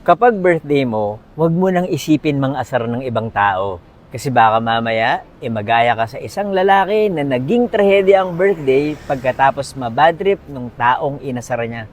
Kapag birthday mo, huwag mo nang isipin mang-asar ng ibang tao. Kasi baka mamaya, magaya ka sa isang lalaki na naging trahedya ang birthday pagkatapos mabad trip nung taong inasar niya.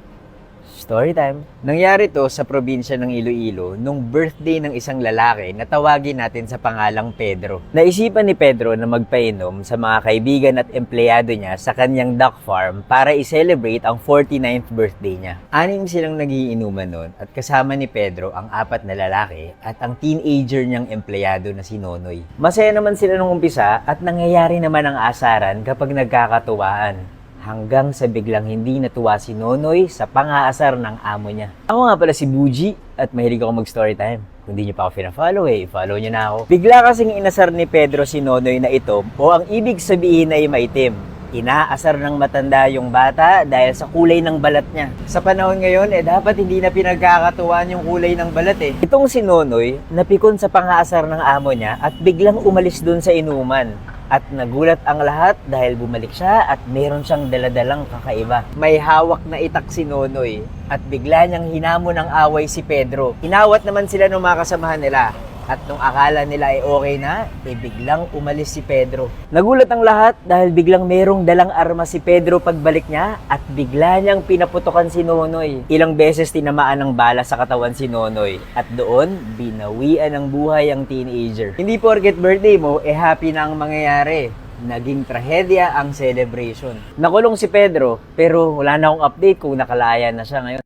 Story time. Nangyari to sa probinsya ng Iloilo nung birthday ng isang lalaki na tawagin natin sa pangalang Pedro. Naisipan ni Pedro na magpainom sa mga kaibigan at empleyado niya sa kanyang duck farm para i-celebrate ang 49th birthday niya. 6 silang nagiinuman nun at kasama ni Pedro ang 4 na lalaki at ang teenager niyang empleyado na si Nonoy. Masaya naman sila nung umpisa at nangyayari naman ang asaran kapag nagkakatuwaan. Hanggang sa biglang hindi natuwa si Nonoy sa pang-aasar ng amo niya. Ako nga pala si Buji at mahilig ako mag-story time. Kung di niyo pa ako pina-follow follow niyo na ako. Bigla kasing inasar ni Pedro si Nonoy na itom o ang ibig sabihin ay maitim. Inaasar ng matanda yung bata dahil sa kulay ng balat niya. Sa panahon ngayon, dapat hindi na pinagkakatuwaan yung kulay ng balat Itong si Nonoy, napikon sa pang-aasar ng amo niya at biglang umalis dun sa inuman. At nagulat ang lahat dahil bumalik siya at meron siyang daladalang kakaiba. May hawak na itak si Nonoy at bigla niyang hinamon ng away si Pedro. Inawat naman sila ng mga kasamahan nila. At nung akala nila ay okay na, biglang umalis si Pedro. Nagulat ang lahat dahil biglang merong dalang armas si Pedro pagbalik niya at bigla niyang pinaputokan si Nonoy. Ilang beses tinamaan ng bala sa katawan si Nonoy at doon, binawian ng buhay ang teenager. Hindi porket birthday mo, happy na ang mangyayari. Naging trahedya ang celebration. Nakulong si Pedro pero wala na akong update kung nakalaya na siya ngayon.